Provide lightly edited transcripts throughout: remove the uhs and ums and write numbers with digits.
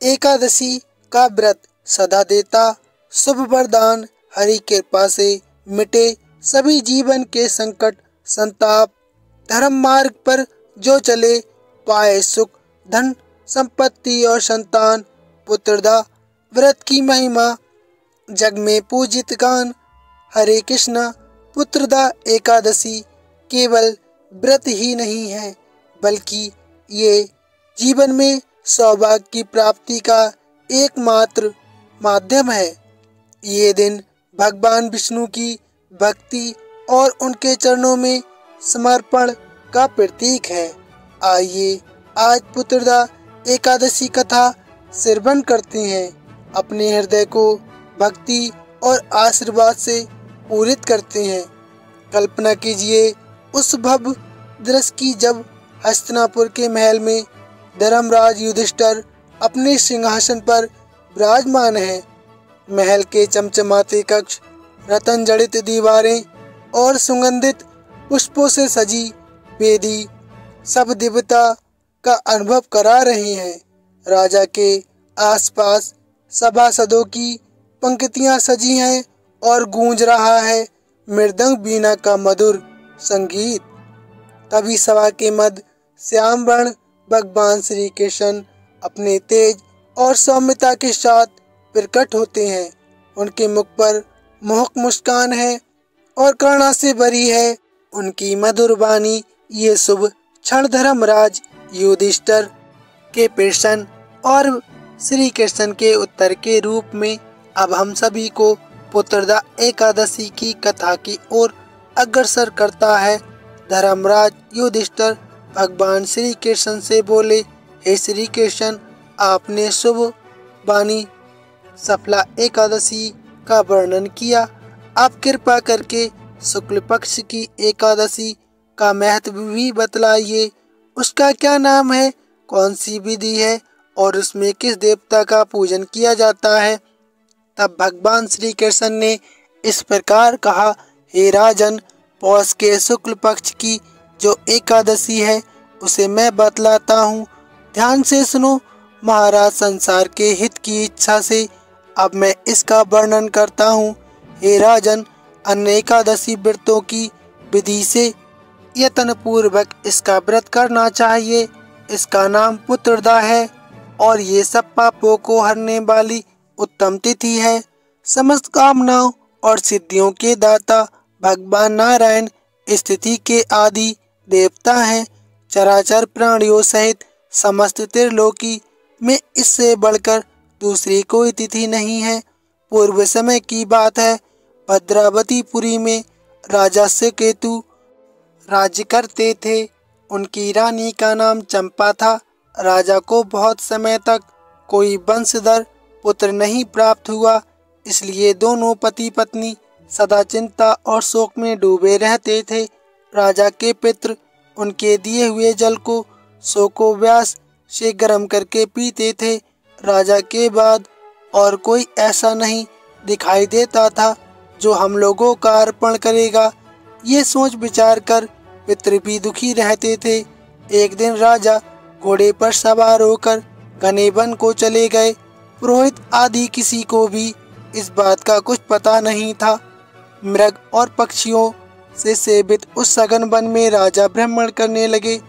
एकादशी का व्रत सदा देता शुभ वरदान, हरि कृपा से मिटे सभी जीवन के संकट संताप। धर्म मार्ग पर जो चले पाए सुख, धन संपत्ति और संतान। पुत्रदा व्रत की महिमा जग में पूजित गान। हरे कृष्णा पुत्रदा एकादशी केवल व्रत ही नहीं है, बल्कि ये जीवन में सौभाग्य की प्राप्ति का एकमात्र माध्यम है। ये दिन भगवान विष्णु की भक्ति और उनके चरणों में समर्पण का प्रतीक है। आइए आज पुत्रदा एकादशी कथा श्रवण करते हैं। अपने हृदय को भक्ति और आशीर्वाद से पूरित करते हैं। कल्पना कीजिए उस भव्य दृश्य की जब हस्तिनापुर के महल में धर्मराज युधिष्ठिर अपने सिंहासन पर विराजमान है। महल के चमचमाते कक्ष, रतन जड़ित दीवारें और सुगंधित पुष्पों से सजी वेदी सब दिव्यता का अनुभव करा रहे हैं। राजा के आसपास सभासदों की पंक्तियां सजी हैं और गूंज रहा है मृदंग बीना का मधुर संगीत। तभी सभा के मध्य श्याम वर्ण भगवान श्री कृष्ण अपने तेज और सौम्यता के साथ प्रकट होते हैं। उनके मुख पर मोहक मुस्कान है और करुणा से भरी है उनकी मधुर वाणी। ये शुभ क्षण धर्मराज युधिष्ठिर के प्रश्न और श्री कृष्ण के उत्तर के रूप में अब हम सभी को पुत्रदा एकादशी की कथा की ओर अग्रसर करता है। धर्मराज युधिष्ठिर भगवान श्री कृष्ण से बोले, हे श्री कृष्ण, आपने शुभ वाणी सफला एकादशी का वर्णन किया। आप कृपा करके शुक्ल पक्ष की एकादशी का महत्व भी बतलाइए। उसका क्या नाम है, कौन सी विधि है और उसमें किस देवता का पूजन किया जाता है। तब भगवान श्री कृष्ण ने इस प्रकार कहा, हे राजन, पौष के शुक्ल पक्ष की जो एकादशी है उसे मैं बतलाता हूँ। ध्यान से सुनो महाराज, संसार के हित की इच्छा से अब मैं इसका वर्णन करता हूँ। हे राजन, अन्य एकादशी व्रतों की विधि से यत्न पूर्वक इसका व्रत करना चाहिए। इसका नाम पुत्रदा है और ये सब पापों को हरने वाली उत्तम तिथि है। समस्त कामनाओं और सिद्धियों के दाता भगवान नारायण इस तिथि के आदि देवता हैं। चराचर प्राणियों सहित समस्त त्रिलोकी में इससे बढ़कर दूसरी कोई तिथि नहीं है। पूर्व समय की बात है, भद्रावतीपुरी में राजा सुकेतु राज्य करते थे। उनकी रानी का नाम चंपा था। राजा को बहुत समय तक कोई वंशधर पुत्र नहीं प्राप्त हुआ, इसलिए दोनों पति पत्नी सदा चिंता और शोक में डूबे रहते थे। राजा के पितृ उनके दिए हुए जल को शोकोव्यास से गर्म करके पीते थे। राजा के बाद और कोई ऐसा नहीं दिखाई देता था जो हम लोगों का अर्पण करेगा। ये सोच विचार कर पितृ भी दुखी रहते थे। एक दिन राजा घोड़े पर सवार होकर घने वन को चले गए। पुरोहित आदि किसी को भी इस बात का कुछ पता नहीं था। मृग और पक्षियों से सेवित उस सघन वन में राजा भ्रमण करने लगे।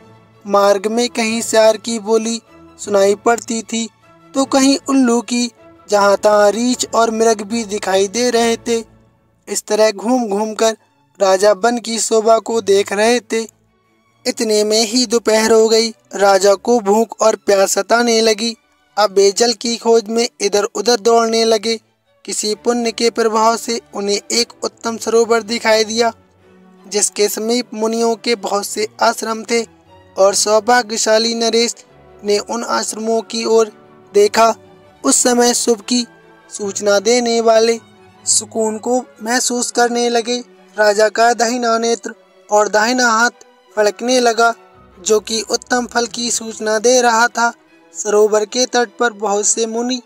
मार्ग में कहीं सियार की बोली सुनाई पड़ती थी तो कहीं उल्लू की। जहाँ तहाँ रीछ और मृग भी दिखाई दे रहे थे। इस तरह घूम घूम कर राजा वन की शोभा को देख रहे थे। इतने में ही दोपहर हो गई। राजा को भूख और प्यास सताने लगी। अब वे जल की खोज में इधर उधर दौड़ने लगे। किसी पुण्य के प्रभाव से उन्हें एक उत्तम सरोवर दिखाई दिया, जिसके समीप मुनियों के बहुत से आश्रम थे और सौभाग्यशाली नरेश ने उन आश्रमों की ओर देखा। उस समय शुभ की सूचना देने वाले सुकून को महसूस करने लगे। राजा का दाहिना नेत्र और दाहिना हाथ फड़कने लगा, जो कि उत्तम फल की सूचना दे रहा था। सरोवर के तट पर बहुत से मुनि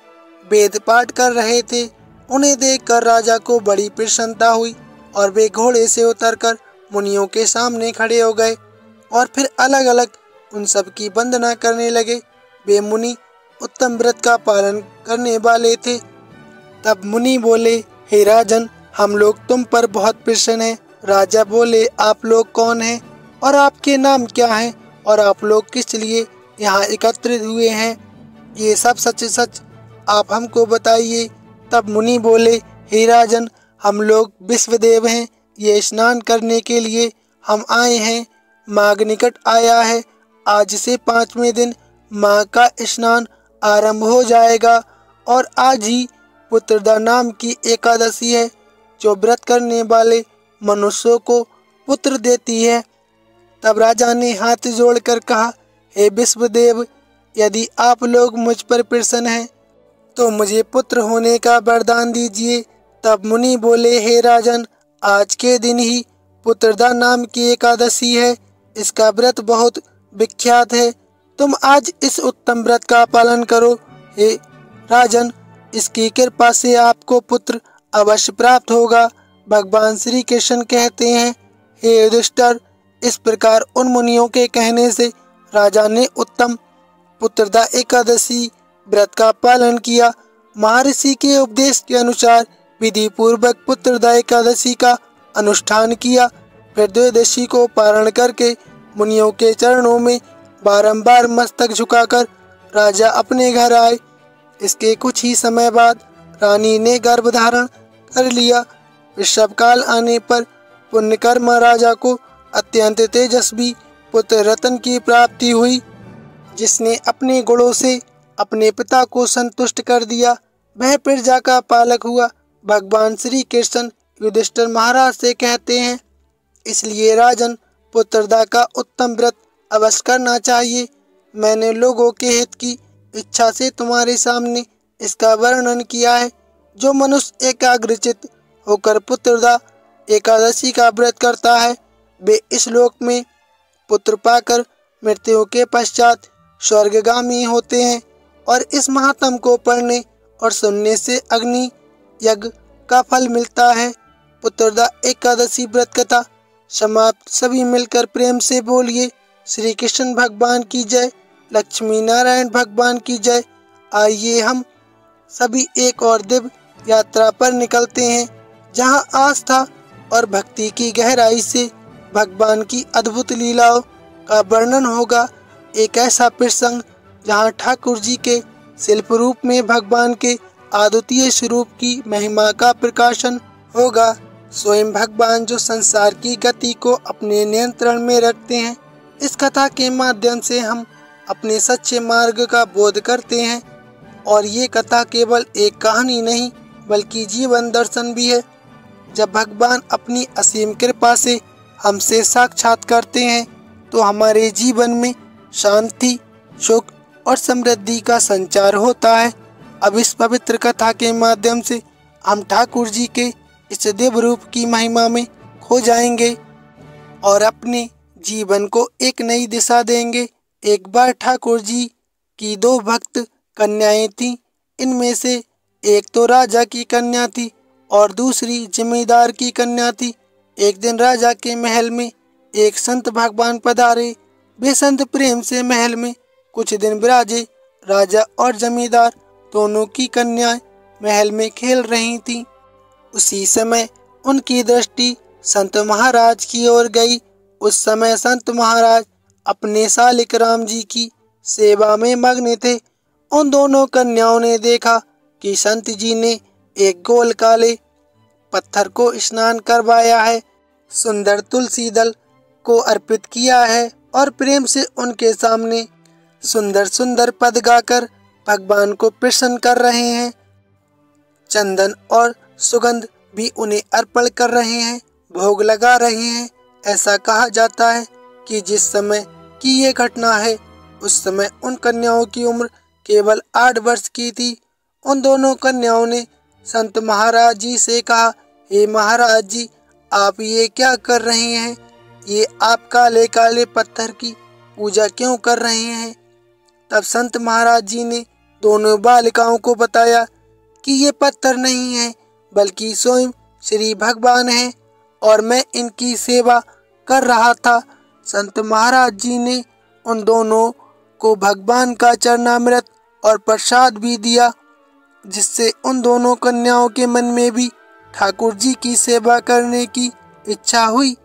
वेद पाठ कर रहे थे। उन्हें देखकर राजा को बड़ी प्रसन्नता हुई और वे घोड़े से उतरकर मुनियों के सामने खड़े हो गए और फिर अलग अलग उन सब की वंदना करने लगे। वे मुनि उत्तम व्रत का पालन करने वाले थे। तब मुनि बोले, हे राजन, हम लोग तुम पर बहुत प्रसन्न हैं। राजा बोले, आप लोग कौन हैं और आपके नाम क्या हैं और आप लोग किस लिए यहाँ एकत्रित हुए हैं? ये सब सच सच आप हमको बताइए। तब मुनि बोले, हे राजन, हम लोग विश्वदेव हैं। ये स्नान करने के लिए हम आए हैं। माघ निकट आया है। आज से 5वें दिन माघ का स्नान आरंभ हो जाएगा और आज ही पुत्रदा नाम की एकादशी है, जो व्रत करने वाले मनुष्यों को पुत्र देती है। तब राजा ने हाथ जोड़कर कहा, हे विश्वदेव, यदि आप लोग मुझ पर प्रसन्न हैं तो मुझे पुत्र होने का वरदान दीजिए। तब मुनि बोले, हे राजन, आज के दिन ही पुत्रदा नाम की एकादशी है। इसका व्रत बहुत विख्यात है। तुम आज इस उत्तम व्रत का पालन करो। हे राजन, इसकी कृपा से आपको पुत्र अवश्य प्राप्त होगा। भगवान श्री कृष्ण कहते हैं, हे युधिष्ठिर, इस प्रकार उन मुनियों के कहने से राजा ने उत्तम पुत्रदा एकादशी व्रत का पालन किया। महर्षि के उपदेश के अनुसार विधि पूर्वक पुत्रदा एकादशी का अनुष्ठान किया। फिर द्वादशी को पारण करके मुनियों के चरणों में बारंबार मस्तक झुकाकर राजा अपने घर आए। इसके कुछ ही समय बाद रानी ने गर्भ धारण कर लिया। ऋषभ काल आने पर पुण्यकर्मा राजा को अत्यंत तेजस्वी पुत्र रतन की प्राप्ति हुई, जिसने अपने गुणों से अपने पिता को संतुष्ट कर दिया। वह प्रजा का पालक हुआ। भगवान श्री कृष्ण युधिष्ठिर महाराज से कहते हैं, इसलिए राजन, पुत्रदा का उत्तम व्रत अवश्य करना चाहिए। मैंने लोगों के हित की इच्छा से तुम्हारे सामने इसका वर्णन किया है। जो मनुष्य एकाग्रचित होकर पुत्रदा एकादशी का व्रत करता है, वे इस लोक में पुत्र पाकर मृत्यु के पश्चात स्वर्गगामी होते हैं। और इस महात्म को पढ़ने और सुनने से अग्नि यज्ञ का फल मिलता है। पुत्रदा एकादशी व्रत कथा समाप्त। सभी मिलकर प्रेम से बोलिए, श्री कृष्ण भगवान की जय, लक्ष्मी नारायण भगवान की जय। आइए हम सभी एक और दिव्य यात्रा पर निकलते हैं, जहां आस्था और भक्ति की गहराई से भगवान की अद्भुत लीलाओं का वर्णन होगा। एक ऐसा प्रसंग जहां ठाकुर जी के शिल्प रूप में भगवान के अद्वितीय स्वरूप की महिमा का प्रकाशन होगा। स्वयं भगवान जो संसार की गति को अपने नियंत्रण में रखते हैं। इस कथा के माध्यम से हम अपने सच्चे मार्ग का बोध करते हैं। और ये कथा केवल एक कहानी नहीं, बल्कि जीवन दर्शन भी है। जब भगवान अपनी असीम कृपा से हमसे साक्षात करते हैं तो हमारे जीवन में शांति, सुख और समृद्धि का संचार होता है। अब इस पवित्र कथा के माध्यम से हम ठाकुर जी के इस दिव्य रूप की महिमा में खो जाएंगे और अपने जीवन को एक नई दिशा देंगे। एक बार ठाकुर जी की 2 भक्त कन्याएं थीं। इनमें से एक तो राजा की कन्या थी और दूसरी जमींदार की कन्या थी। एक दिन राजा के महल में एक संत भगवान पधारे। वे संत प्रेम से महल में कुछ दिन विराजे। राजा और जमींदार दोनों की कन्याएं महल में खेल रही थीं। उसी समय उनकी दृष्टि संत महाराज की ओर गई। उस समय संत महाराज अपने सालिक राम जी की सेवा में मग्न थे। उन दोनों कन्याओं ने देखा कि संत जी ने एक गोल काले पत्थर को स्नान करवाया है, सुंदर तुलसी दल को अर्पित किया है और प्रेम से उनके सामने सुंदर सुंदर पद गाकर भगवान को प्रसन्न कर रहे हैं। चंदन और सुगंध भी उन्हें अर्पण कर रहे हैं, भोग लगा रहे हैं। ऐसा कहा जाता है कि जिस समय की ये घटना है, उस समय उन कन्याओं की उम्र केवल 8 वर्ष की थी। उन दोनों कन्याओं ने संत महाराज जी से कहा, हे महाराज जी, आप ये क्या कर रहे हैं? ये आप काले काले पत्थर की पूजा क्यों कर रहे हैं? तब संत महाराज जी ने दोनों बालिकाओं को बताया कि ये पत्थर नहीं है, बल्कि स्वयं श्री भगवान हैं और मैं इनकी सेवा कर रहा था। संत महाराज जी ने उन दोनों को भगवान का चरणामृत और प्रसाद भी दिया, जिससे उन दोनों कन्याओं के मन में भी ठाकुर जी की सेवा करने की इच्छा हुई।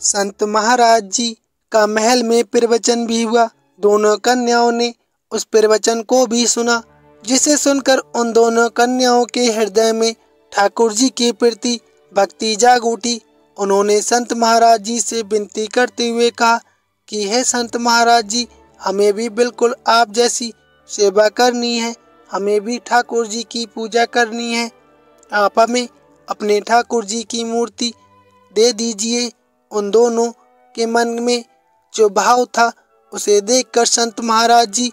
संत महाराज जी का महल में प्रवचन भी हुआ। दोनों कन्याओं ने उस प्रवचन को भी सुना, जिसे सुनकर उन दोनों कन्याओं के हृदय में ठाकुर जी के प्रति भक्ति जाग उठी। उन्होंने संत महाराज जी से विनती करते हुए कहा कि हे संत महाराज जी, हमें भी बिल्कुल आप जैसी सेवा करनी है, हमें भी ठाकुर जी की पूजा करनी है। आप हमें अपने ठाकुर जी की मूर्ति दे दीजिए। उन दोनों के मन में जो भाव था उसे देखकर संत महाराज जी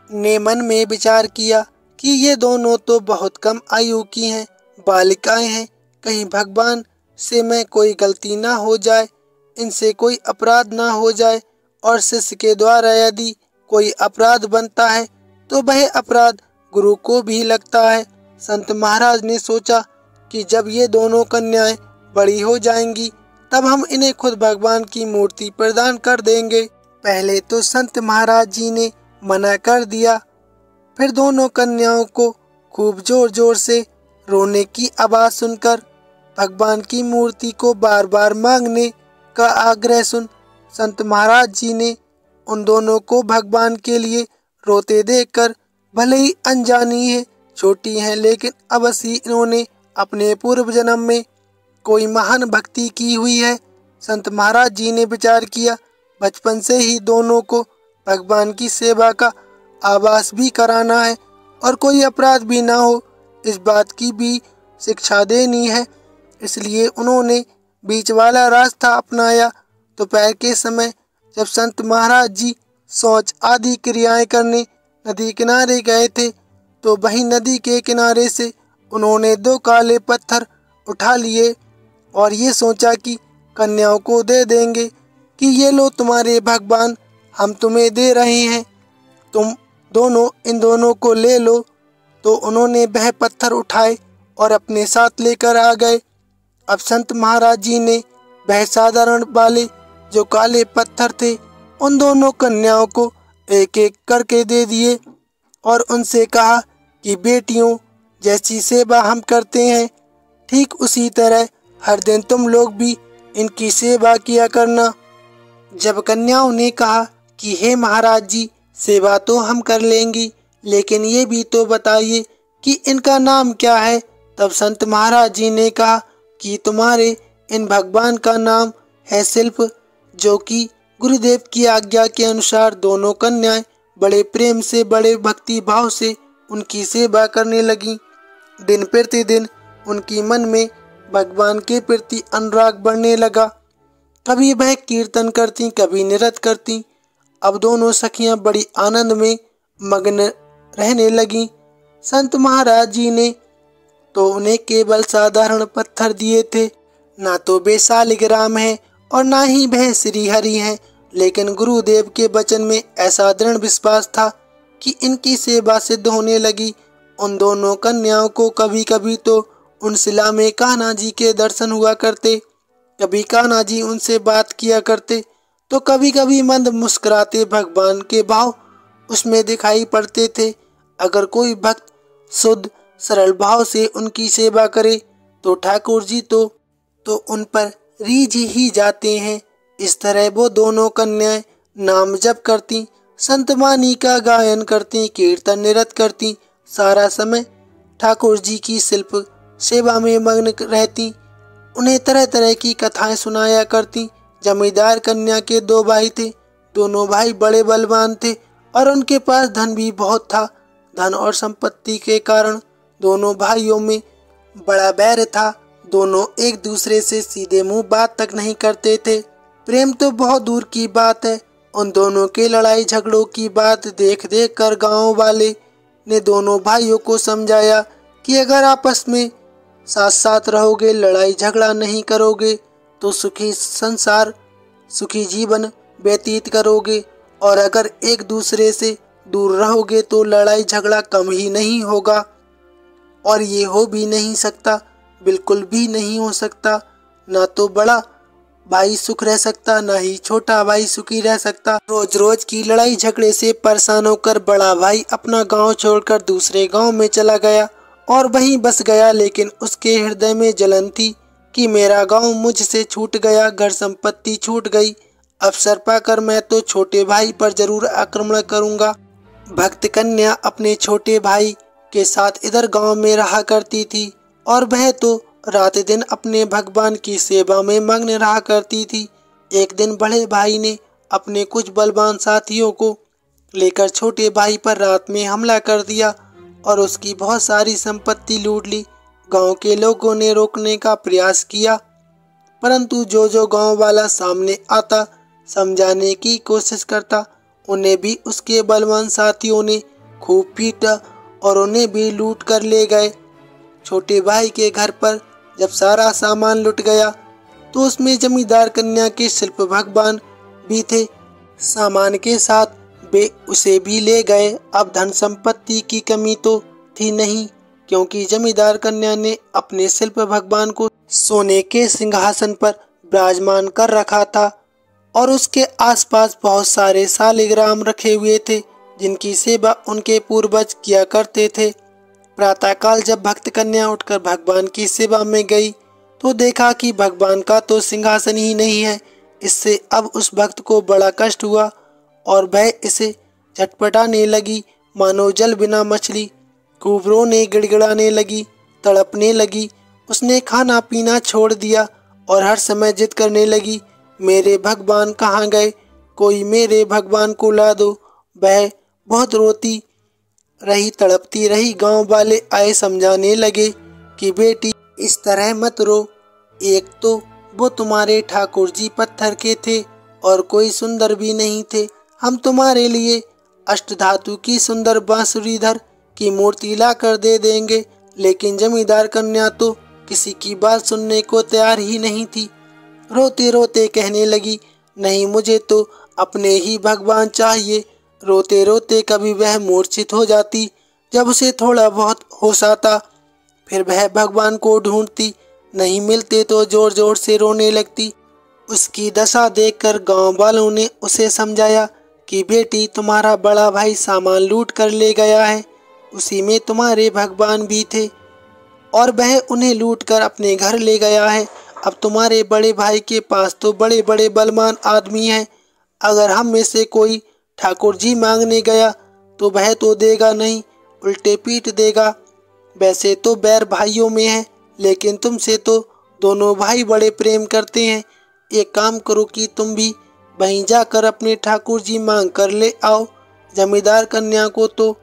ने मन में विचार किया कि ये दोनों तो बहुत कम आयु की हैं, बालिकाएं हैं, कहीं भगवान से मैं कोई गलती ना हो जाए, इनसे कोई अपराध ना हो जाए, और शिष्य के द्वारा यदि कोई अपराध बनता है तो वह अपराध गुरु को भी लगता है। संत महाराज ने सोचा कि जब ये दोनों कन्याएं बड़ी हो जाएंगी तब हम इन्हें खुद भगवान की मूर्ति प्रदान कर देंगे। पहले तो संत महाराज जी ने मना कर दिया, फिर दोनों कन्याओं को खूब जोर जोर से रोने की आवाज सुनकर भगवान की मूर्ति को बार बार मांगने का आग्रह सुन संत महाराज जी ने उन दोनों को भगवान के लिए रोते देखकर, भले ही अनजानी है, छोटी हैं, लेकिन अवश्य इन्होंने अपने पूर्व जन्म में कोई महान भक्ति की हुई है। संत महाराज जी ने विचार किया, बचपन से ही दोनों को भगवान की सेवा का आभास भी कराना है और कोई अपराध भी ना हो, इस बात की भी शिक्षा देनी है। इसलिए उन्होंने बीच वाला रास्ता अपनाया। दोपहर के समय जब संत महाराज जी शौच आदि क्रियाएं करने नदी किनारे गए थे, तो वहीं नदी के किनारे से उन्होंने 2 काले पत्थर उठा लिए और ये सोचा कि कन्याओं को दे देंगे कि ये लो तुम्हारे भगवान, हम तुम्हें दे रहे हैं, तुम दोनों इन दोनों को ले लो। तो उन्होंने वह पत्थर उठाए और अपने साथ लेकर आ गए। अब संत महाराज जी ने वह साधारण वाले जो काले पत्थर थे उन दोनों कन्याओं को एक एक करके दे दिए और उनसे कहा कि बेटियों, जैसी सेवा हम करते हैं ठीक उसी तरह हर दिन तुम लोग भी इनकी सेवा किया करना। जब कन्याओं ने कहा कि हे महाराज जी, सेवा तो हम कर लेंगी, लेकिन ये भी तो बताइए कि इनका नाम क्या है, तब संत महाराज जी ने कहा कि तुम्हारे इन भगवान का नाम है शिल्प, जो कि गुरुदेव की आज्ञा के अनुसार दोनों कन्याएं बड़े प्रेम से, बड़े भक्ति भाव से उनकी सेवा करने लगी। दिन प्रतिदिन उनकी मन में भगवान के प्रति अनुराग बढ़ने लगा। कभी वह कीर्तन करती, कभी नृत्य करती। अब दोनों सखियां बड़ी आनंद में मग्न रहने लगी। संत महाराज जी ने तो उन्हें केवल साधारण पत्थर दिए थे, ना तो वे शालिग्राम है और ना ही वह श्री हरि है, लेकिन गुरुदेव के वचन में ऐसा दृढ़ विश्वास था कि इनकी सेवा सिद्ध होने लगी। उन दोनों कन्याओं को कभी कभी तो उन शिला में कान्हा जी के दर्शन हुआ करते, कभी कान्हा जी उनसे बात किया करते, तो कभी कभी मंद मुस्कुराते भगवान के भाव उसमें दिखाई पड़ते थे। अगर कोई भक्त शुद्ध सरल भाव से उनकी सेवा करे तो ठाकुर जी तो उन पर रीझ ही जाते हैं। इस तरह वो दोनों कन्याएं नाम जप करती, संत वाणी का गायन करती, कीर्तन नृत्य करती, सारा समय ठाकुर जी की शिल्प सेवा में मग्न रहती। उन्हें तरह तरह की कथाएं सुनाया करती। जमींदार कन्या के 2 भाई थे। दोनों भाई बड़े बलवान थे और उनके पास धन भी बहुत था। धन और संपत्ति के कारण दोनों भाइयों में बड़ा बैर था। दोनों एक दूसरे से सीधे मुंह बात तक नहीं करते थे। प्रेम तो बहुत दूर की बात है। उन दोनों के लड़ाई झगड़ों की बात देख देख कर गाँव वाले ने दोनों भाइयों को समझाया कि अगर आपस में साथ साथ रहोगे, लड़ाई झगड़ा नहीं करोगे, तो सुखी संसार, सुखी जीवन व्यतीत करोगे, और अगर एक दूसरे से दूर रहोगे तो लड़ाई झगड़ा कम ही नहीं होगा, और ये हो भी नहीं सकता, बिल्कुल भी नहीं हो सकता। ना तो बड़ा भाई सुख रह सकता, ना ही छोटा भाई सुखी रह सकता। रोज रोज की लड़ाई झगड़े से परेशान होकर बड़ा भाई अपना गांव छोड़कर दूसरे गांव में चला गया और वहीं बस गया। लेकिन उसके हृदय में जलन थी कि मेरा गांव मुझसे छूट गया, घर संपत्ति छूट गई। अवसर पाकर मैं तो छोटे भाई पर जरूर आक्रमण करूंगा। भक्त कन्या अपने छोटे भाई के साथ इधर गांव में रहा करती थी और वह तो रात दिन अपने भगवान की सेवा में मग्न रहा करती थी। एक दिन बड़े भाई ने अपने कुछ बलवान साथियों को लेकर छोटे भाई पर रात में हमला कर दिया और उसकी बहुत सारी संपत्ति लूट ली। गांव के लोगों ने रोकने का प्रयास किया, परंतु जो जो गांव वाला सामने आता, समझाने की कोशिश करता, उन्हें भी उसके बलवान साथियों ने खूब पीटा और उन्हें भी लूट कर ले गए। छोटे भाई के घर पर जब सारा सामान लुट गया तो उसमें जमींदार कन्या के शिल्प भगवान भी थे। सामान के साथ वे उसे भी ले गए। अब धन संपत्ति की कमी तो थी नहीं, क्योंकि जमींदार कन्या ने अपने शिल्प भगवान को सोने के सिंहासन पर विराजमान कर रखा था और उसके आसपास बहुत सारे शालिग्राम रखे हुए थे जिनकी सेवा उनके पूर्वज किया करते थे। प्रातःकाल जब भक्त कन्या उठकर भगवान की सेवा में गई तो देखा कि भगवान का तो सिंहासन ही नहीं है। इससे अब उस भक्त को बड़ा कष्ट हुआ और वह इसे झटपटाने लगी, मानो जल बिना मछली। खूब रोने गिड़गिड़ाने लगी, तड़पने लगी। उसने खाना पीना छोड़ दिया और हर समय जिद करने लगी, मेरे भगवान कहाँ गए, कोई मेरे भगवान को ला दो। वह बहुत रोती रही, तड़पती रही। गांव वाले आए, समझाने लगे कि बेटी इस तरह मत रो। एक तो वो तुम्हारे ठाकुर जी पत्थर के थे और कोई सुंदर भी नहीं थे। हम तुम्हारे लिए अष्टधातु की सुंदर बांसुरीधर की मूर्ति ला कर दे देंगे। लेकिन जमींदार कन्या तो किसी की बात सुनने को तैयार ही नहीं थी। रोते रोते कहने लगी, नहीं, मुझे तो अपने ही भगवान चाहिए। रोते रोते कभी वह मूर्छित हो जाती, जब उसे थोड़ा बहुत होश आता फिर वह भगवान को ढूंढती, नहीं मिलते तो जोर जोर से रोने लगती। उसकी दशा देखकर गांव वालों ने उसे समझाया कि बेटी तुम्हारा बड़ा भाई सामान लूट कर ले गया है, उसी में तुम्हारे भगवान भी थे और वह उन्हें लूट कर अपने घर ले गया है। अब तुम्हारे बड़े भाई के पास तो बड़े बड़े बलवान आदमी हैं। अगर हम में से कोई ठाकुर जी मांगने गया तो वह तो देगा नहीं, उल्टे पीट देगा। वैसे तो बैर भाइयों में है, लेकिन तुमसे तो दोनों भाई बड़े प्रेम करते हैं। एक काम करो कि तुम भी वहीं जाकर अपने ठाकुर जी मांग कर ले आओ। जमींदार कन्या को तो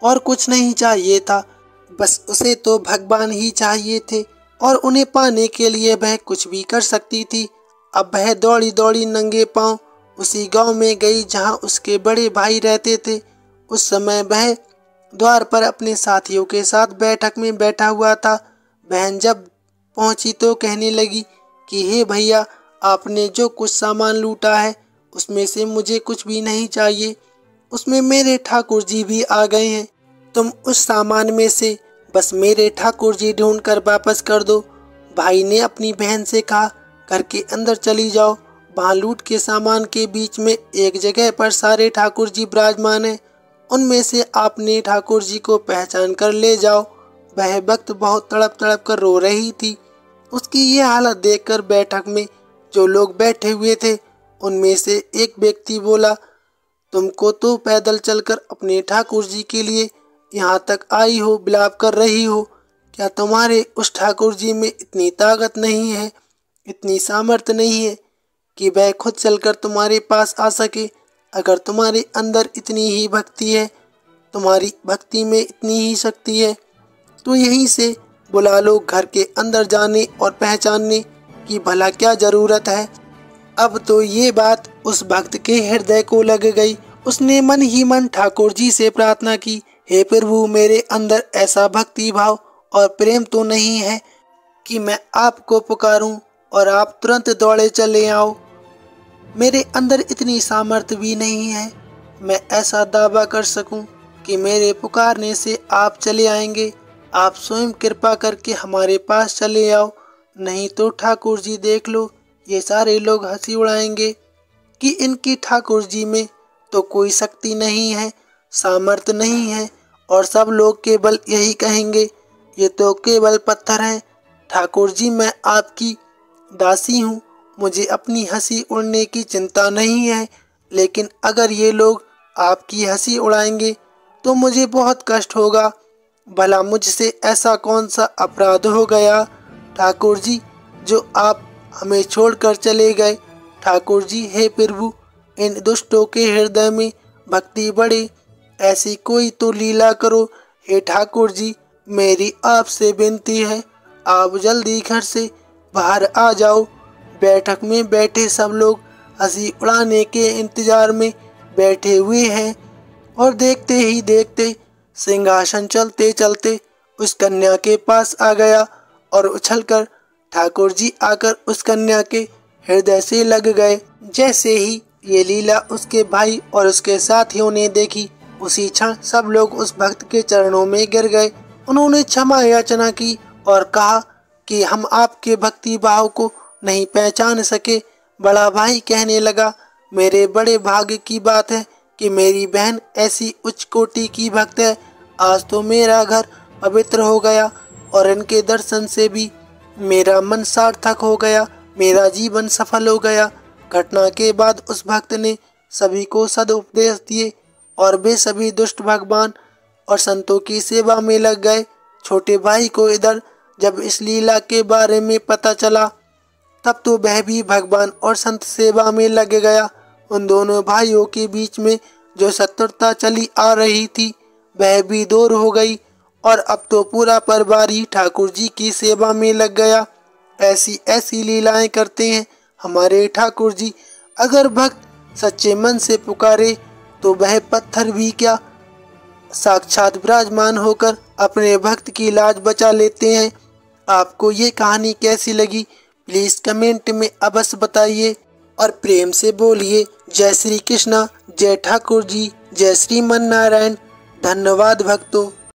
और कुछ नहीं चाहिए था, बस उसे तो भगवान ही चाहिए थे और उन्हें पाने के लिए वह कुछ भी कर सकती थी। अब वह दौड़ी दौड़ी नंगे पांव उसी गांव में गई जहां उसके बड़े भाई रहते थे। उस समय वह द्वार पर अपने साथियों के साथ बैठक में बैठा हुआ था। बहन जब पहुंची तो कहने लगी कि हे भैया, आपने जो कुछ सामान लूटा है उसमें से मुझे कुछ भी नहीं चाहिए, उसमें मेरे ठाकुर जी भी आ गए हैं। तुम उस सामान में से बस मेरे ठाकुर जी ढूंढ कर वापस कर दो। भाई ने अपनी बहन से कहा, घर के अंदर चली जाओ, वहाँ लूट के सामान के बीच में एक जगह पर सारे ठाकुर जी विराजमान हैं, उनमें से आपने ठाकुर जी को पहचान कर ले जाओ। वह भक्त बहुत तड़प तड़प कर रो रही थी। उसकी ये हालत देखकर बैठक में जो लोग बैठे हुए थे उनमें से एक व्यक्ति बोला, तुमको तो पैदल चलकर अपने ठाकुर जी के लिए यहाँ तक आई हो, विलाप कर रही हो। क्या तुम्हारे उस ठाकुर जी में इतनी ताकत नहीं है, इतनी सामर्थ्य नहीं है कि वह खुद चलकर तुम्हारे पास आ सके? अगर तुम्हारे अंदर इतनी ही भक्ति है, तुम्हारी भक्ति में इतनी ही शक्ति है, तो यहीं से बुला लो घर के अंदर जाने और पहचानने की भला क्या जरूरत है। अब तो ये बात उस भक्त के हृदय को लग गई। उसने मन ही मन ठाकुर जी से प्रार्थना की, हे प्रभु, मेरे अंदर ऐसा भक्ति भाव और प्रेम तो नहीं है कि मैं आपको पुकारूं और आप तुरंत दौड़े चले आओ। मेरे अंदर इतनी सामर्थ्य भी नहीं है मैं ऐसा दावा कर सकूं कि मेरे पुकारने से आप चले आएंगे। आप स्वयं कृपा करके हमारे पास चले आओ, नहीं तो ठाकुर जी देख लो ये सारे लोग हंसी उड़ाएंगे कि इनकी ठाकुर जी में तो कोई शक्ति नहीं है, सामर्थ्य नहीं है, और सब लोग केवल यही कहेंगे ये तो केवल पत्थर है। ठाकुर जी मैं आपकी दासी हूँ, मुझे अपनी हंसी उड़ने की चिंता नहीं है, लेकिन अगर ये लोग आपकी हंसी उड़ाएंगे तो मुझे बहुत कष्ट होगा। भला मुझसे ऐसा कौन सा अपराध हो गया ठाकुर जी जो आप हमें छोड़कर चले गए। ठाकुर जी हे प्रभु, इन दुष्टों के हृदय में भक्ति बढ़े, ऐसी कोई तो लीला करो। हे ठाकुर जी मेरी आपसे विनती है, आप जल्दी घर से बाहर आ जाओ। बैठक में बैठे सब लोग हंसी उड़ाने के इंतजार में बैठे हुए हैं और देखते ही देखते सिंहासन चलते चलते उस कन्या के पास आ गया और उछलकर ठाकुर जी आकर उस कन्या के हृदय से लग गए। जैसे ही ये लीला उसके भाई और उसके साथियों ने देखी, उसी क्षण सब लोग उस भक्त के चरणों में गिर गए। उन्होंने क्षमा याचना की और कहा कि हम आपके भक्ति भाव को नहीं पहचान सके। बड़ा भाई कहने लगा, मेरे बड़े भाग्य की बात है कि मेरी बहन ऐसी उच्च कोटि की भक्त है। आज तो मेरा घर पवित्र हो गया और इनके दर्शन से भी मेरा मन सार्थक हो गया, मेरा जीवन सफल हो गया। घटना के बाद उस भक्त ने सभी को सदुपदेश दिए और वे सभी दुष्ट भगवान और संतों की सेवा में लग गए। छोटे भाई को इधर जब इस लीला के बारे में पता चला तब तो वह भी भगवान और संत सेवा में लग गया। उन दोनों भाइयों के बीच में जो शत्रुता चली आ रही थी वह भी दूर हो गई और अब तो पूरा परिवार ही ठाकुर जी की सेवा में लग गया। ऐसी ऐसी लीलाएं करते हैं हमारे ठाकुर जी। अगर भक्त सच्चे मन से पुकारे तो वह पत्थर भी क्या, साक्षात विराजमान होकर अपने भक्त की लाज बचा लेते हैं। आपको ये कहानी कैसी लगी प्लीज़ कमेंट में अवश्य बताइए और प्रेम से बोलिए जय श्री कृष्णा, जय ठाकुर जी, जय श्रीमन नारायण। धन्यवाद भक्तों।